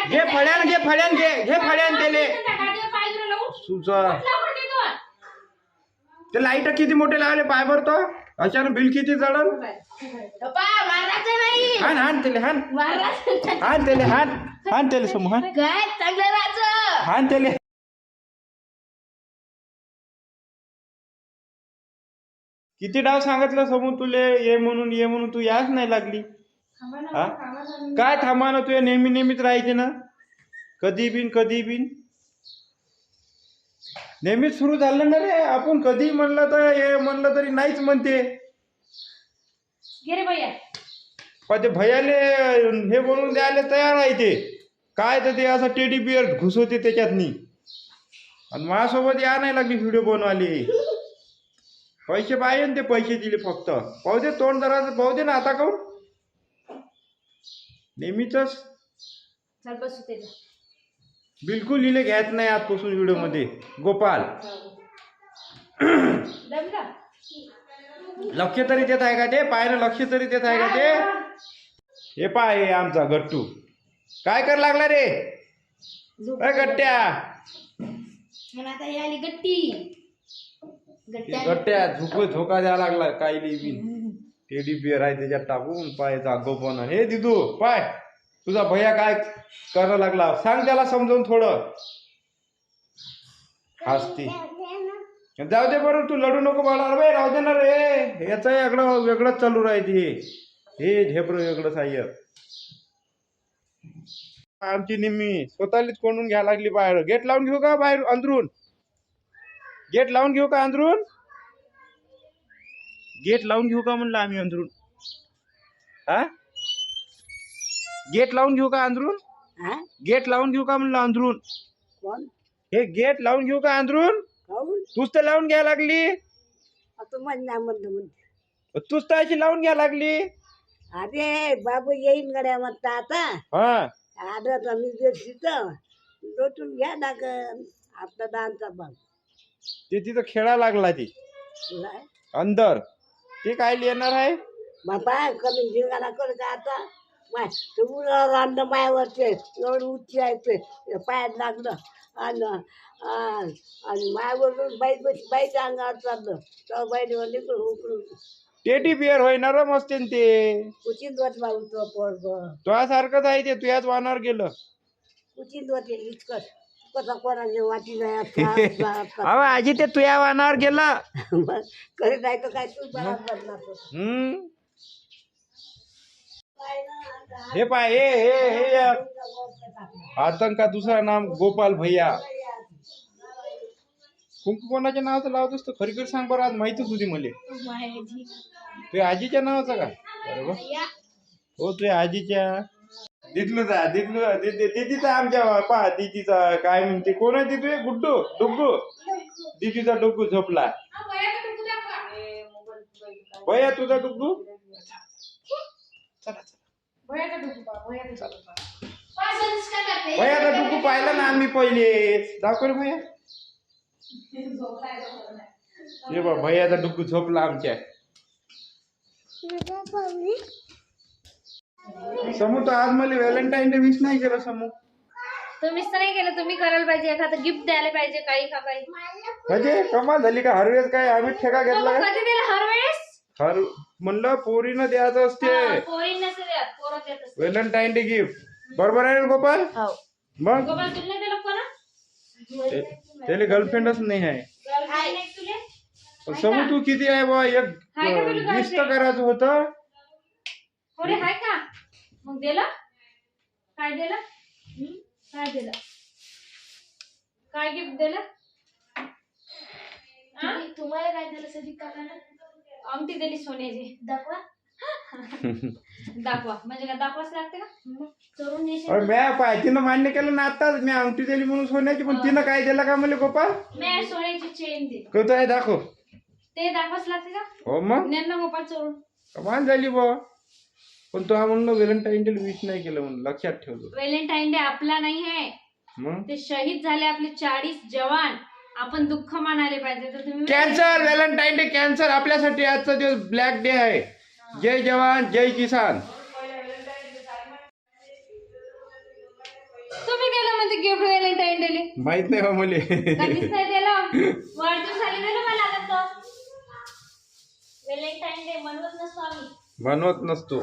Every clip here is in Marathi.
घे फळ्यान त्याले सुचा ते लाईट किती मोठे लावले पाय बर तो अचानक बिल किती जळल हान त्याले हान त्याले समूह हान त्याले किती डाव सांगितलं समूह तुले ये म्हणून तू याच नाही लागली हा काय थांबा ना तू नेहमीच राहायचे ना कधी बिन नेहमीच सुरू झालं ना रे आपण कधी म्हणलं तर हे म्हणलं तरी नाहीच म्हणते पण ते भैयाले हे बोलून द्यायला तयार आहे ते काय तर ते असं टेडी बिअर घुसवते त्याच्यातनी आणि माझ्यासोबत या नाही लागली व्हिडिओ बनवाली पैसे पाहिजे ना ते पैसे दिले फक्त पाहू दे तोंड जरा पाहू दे ना आता काऊन नेहमीच बिलकुल लिहिले घ्यायचं नाही आजपासून व्हिडिओ मध्ये गोपाल लक्ष तरी देत आहे का ते पायनं लक्ष तरी देत आहे का ते हे पाय आमचा गट्टू काय कर लागला रे गट्ट्या गट्ट्या झोका द्यायला लागला काही बिन टेडी बिअर आहे त्याच्यात टाकून पायचा गोपन हे दिदू पाय तुझा भैया काय करायला लागला सांग त्याला समजावून थोडं हसती जाऊ दे बरं तू लढू नको बाळा रे राहू दे ना रे याच वेगळंच चालू राहते हे झेपर वेगळंच आहे आमची निम्मी स्वतःलीच कोंडून घ्यायला लागली बाहेर गेट लावून घेऊ का बाहेर अंदरून गेट लावून घेऊ का अंदरून गेट लावून घेऊ का म्हणलं आम्ही अंदरून हा गेट लावून घेऊ का अंदरून गेट लावून घेऊ का म्हणलं अंदरून हे गेट लावून घेऊ का अंदरून तूच तर लावून घ्यायला लागली तूच तर अशी लावून घ्यायला लागली अरे बाबू येईन गड्या म्हणता आता हा आता मी लोटून घ्या लागन आपला दानचा बाब ते तिथं खेळा लागला ती अंदर ते काय येणार आहे बाबा कमी जिंगाला कर का आता माय रांड मायावरचे एवढं उच्च आहे ते पायात लागलं आणि मायावरून बाईच्या अंगावर चाललं तेव्हा बाईवर निघून उकळून टेडी बिअर होय नरम असते ते कुचित वत बाबू पोरग तुझ्यासारखंच आहे ते तुझ्याच वाहनावर गेलं कुचित वते इतकं कसा कोणाची वाटी नाही आजी ते तुझ्या वाहनावर गेलं कधी नाही तर काय तू बदला हे पाय हे आतंका दुसरा नाम गोपाल भैया कुंकू कोणाच्या नावाचं लावतोस तर खरी सांग बरं आज माहितीच होती मला तुझ्या आजीच्या नावाचं का अरे वा हो तुझ्या आजीच्या दिदीचा आमच्या पहा दिदीचा काय म्हणते कोण आहे दिदू गुड्डू डुग्गू दिदीचा डुग्गू झोपला भैया तुझा डुग्गू चला भैयाचा डुग्गू पाहिला ना आम्ही पहिले दाखव रे भैया हे बा भैयाचा डुग्गू झोपला आमच्या समू तर आज मला व्हॅलेंटाईन डे विश नाही केलं समू तुम्हीच तर नाही केलं तुम्ही करायला पाहिजे एखादं गिफ्ट द्यायला पाहिजे काही का काही म्हणजे कमाल झाली का हर वेळेस काय आम्ही ठेका घेतला कधी दिलं हर वेळेस हर म्हणलं पोरीनं द्यायचं असते पोरींना पोरं देत असते व्हॅलेंटाईन डे गिफ्ट बरोबर आहे ना गोपाल मग गोपाल तुला दिलं कोणा त्याला गर्लफ्रेंडच नाही आहे समू तू किती आहे बा एक गिफ्ट करायचं होतं अरे हाय का मग दिलं काय दिलं काय दिलं काय गिफ्ट दिलं तुम्हाला काय दिलं सदी काकाला अंगठी दिली सोन्याची दाखवा दाखवा म्हणजे काय दाखवाच लागते का चोरून नेशील मी पाय तिनं मान्य केलं ना आताच मी अंगठी दिली म्हणून सोन्याची पण तिनं काय दिलं का मला गोपाल मी सोन्याची चेन दिली कधी आहे दाखव ते दाखवाच लागते का हो मग ज्ञान गोपाल चोरून कमाल झाली बा पण तो हा म्हणलं व्हॅलेंटाईन डे विश नाही केलं म्हणून लक्षात ठेवलं व्हॅलेंटाईन डे आपला नाही आहे मग ते शहीद झाले आपले 40 जवान आपण दुःख मानायला पाहिजे तर तुम्ही कॅन्सर व्हॅलेंटाईन डे कॅन्सर आपल्यासाठी आजचा दिवस ब्लॅक डे आहे जय जवान जय किसान होते गिफ्ट व्हॅलेंटाईन डेले माहित नाही बा मले. कधीच नाही दिलं. वाढदिवसाला दिलं मला आता तो. व्हॅलेंटाईन डे मनवत नसतो आम्ही. बनवत नसतो.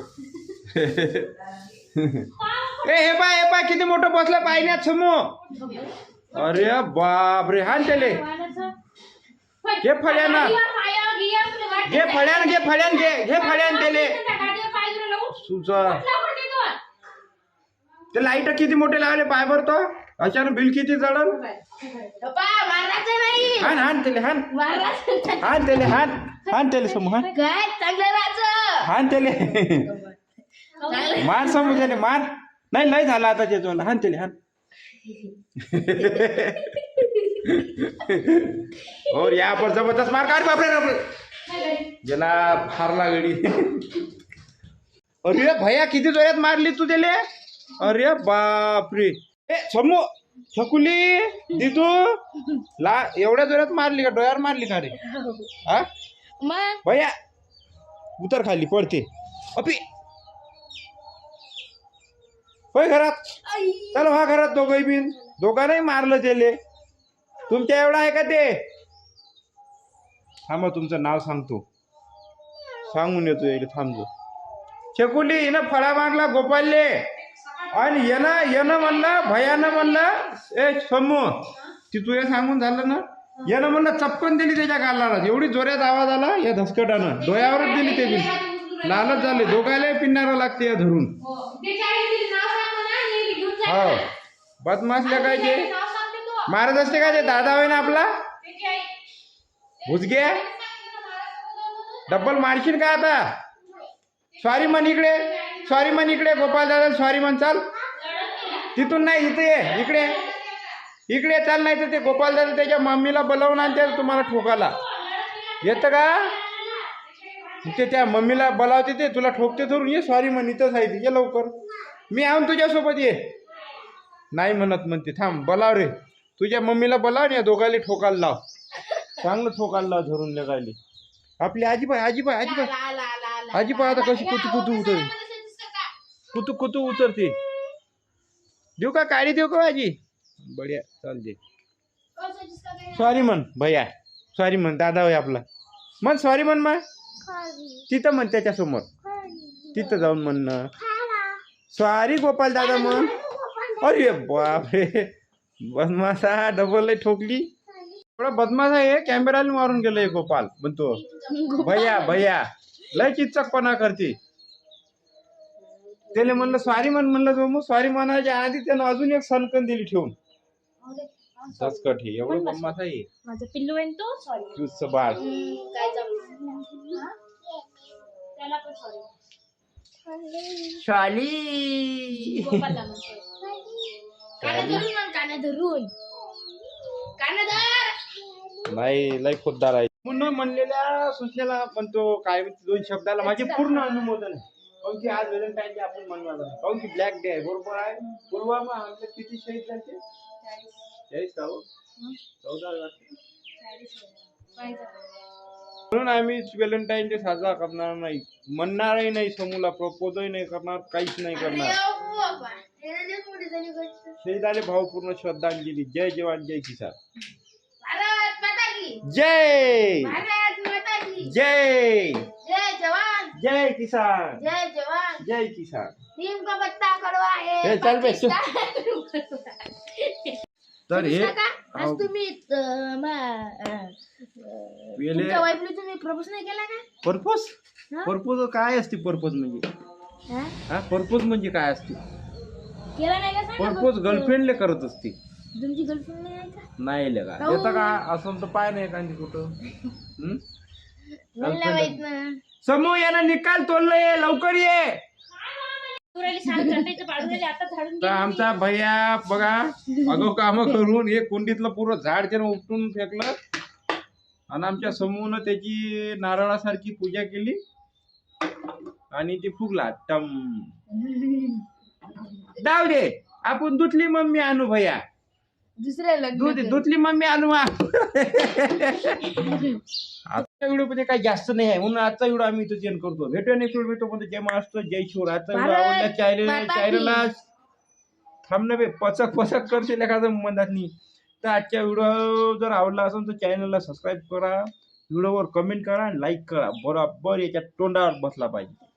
हे पाय किती मोठं बसलं पाहिण्यात समोर. अरे बाप रे हान त्याले घे फळ्यान घे फळ्यान त्याले सुचा. ते लाईट किती मोठे लावले पाय भर तो. अचानक बिल किती जडल. हान त्याले हान त्याले समूह हान त्याले मार समूह त्याले मार. नाही लय झाला आता त्याचं हान त्याले हान. और यहाँ पर जबरदस्त मार काट बापरे गेला फारला गडी. अरे भैया किती जोरात मारली तू त्याले. अरे बापरे ए समू छकुली दिदू ला एवढ्या जोरात मारली का. डोळ्यावर मारली का रे. हा भैया उतर खाली पडते. अपी होय घरात. चल हा घरात दोघंही बिन. दोघांनाही मारलं त्याले. तुमच्या एवढा आहे का ते. थांबा तुमचं नाव सांगतो. सांगून येतो यायला थांबतो. छकुली हिनं फळा मारला गोपालले. आणि येणं म्हणलं भयानं म्हणलं ए समू ती तुझ्या सांगून झालं ना. यानं म्हणलं चपकन दिली त्याच्या गालाला. एवढी जोरात आवाज आला या धसकटानं. डोळ्यावरच दिली ते बिल. लालच झाले. दोघायला पिन्नारा लागते या धरून. हो बदमाश लगायचे मारत असते का ते. दादा होय ना आपला भुजगे. डब्बल मारशील का आता. सॉरी म्हण इकडे गोपाल दादा सॉरी म्हण. चाल तिथून नाही इथे ये. इकडे चाल. नाही तर ते गोपाल दादा त्याच्या मम्मीला बोलावून आणते तुम्हाला ठोकाला. येतं का ते. त्या मम्मीला बोलावते ते तुला ठोकते धरून. ये सॉरी म्हण इथंच आहे ये लवकर. मी आऊन तुझ्यासोबत ये. नाही म्हणते थांब बोलाव रे. तुझ्या मम्मीला बोलाव या दोघांनी ठोकायला लाव. चांगलं ठोकायला लाव धरून लगायले. आपली आजीबाई आता कशी कुतू उतरते. देऊ का काळी देऊ का आजी. बढिया चालते. सॉरी म्हण भैया. सॉरी म्हण दादा होय आपला. म्हण सॉरी म्हण मग. तिथं म्हण त्याच्यासमोर. तिथं जाऊन म्हण सॉरी गोपाल दादा म्हण. अरे बापरे बदमाशा डबल ठोकली. थोडा बदमाश आहे. कॅमेराला मारून गेलं गोपाल म्हणतो. भैया लय चिचकपणा करते. त्याला म्हणलं सॉरी म्हणलं जो मग सॉरी म्हणायच्या आधी त्यानं अजून एक सनकन दिली ठेवून. दसकट हे एवढं बदमाश आहे. माझं पिल्लू आहे तो. सॉरी तुझं बाळ. त्याला पण सॉरी. शाली नाही लय खुद्दार आहे. म्हणून म्हणलेल्या सूचनेला म्हणतो काय 2 शब्दाला माझे पूर्ण अनुमोदन आहे. काऊन की आज व्हॅलेंटाईन डे आपण मनवायला नाही. काऊन की ब्लॅक डे आहे. बरोबर आहे. पुलवामा आमचे किती शहीद झाले. 40 का 14 वाटते. म्हणून आम्ही व्हॅलेंटाईन डे साजरा करणार नाही. म्हणणारही नाही. समूला प्रपोजही नाही करणार. काहीच नाही करणार. शहीदाले भावपूर्ण श्रद्धांजली. जय जवान जय किसान. जय जय जवान जय किसान. जय किसान. नीम का पत्ता कड़वा है. चल बे. तर हे आज तुम्ही तुमच्या वाईफला तुम्ही प्रपोज नाही केला का. पर्पज काय असते. पर्पज म्हणजे पर्पज म्हणजे काय असते. केला नाही का. पर्पज गर्लफ्रेंडले करत असते. तुमची गर्लफ्रेंड नाही का. नाही लगा येतं का असं तर पाय नाही एखादी कुठं. समूह यानं निकाल तोडलंय लवकर ये. तर आमचा भैया बघा अगो काम करून हे कुंडीतलं पूर्ण झाड त्यानं उपटून फेकलं. आणि आमच्या समूहानं त्याची नारळासारखी पूजा केली. आणि ती फुगला टम. जाऊ दे आपण दुधली मम्मी आणू भैया. दुधली मम्मी आणू. आजचा व्हिडिओ मध्ये काही जास्त नाही आहे म्हणून आजचा व्हिडिओ आम्ही इथं चेंज करतो. भेटूया नेक्स्ट व्हिडिओ. जय महाराष्ट्र जय शिवराय. आजचा व्हिडिओ आवडला चॅनलला थांब ना बे, पचक पचक करशील एखादं मनात नाही. तर आजच्या व्हिडिओ जर आवडला असेल तर चॅनलला सबस्क्राईब करा, व्हिडिओवर कमेंट करा आणि लाईक करा. बरोबर याच्या तोंडावर बसला पाहिजे.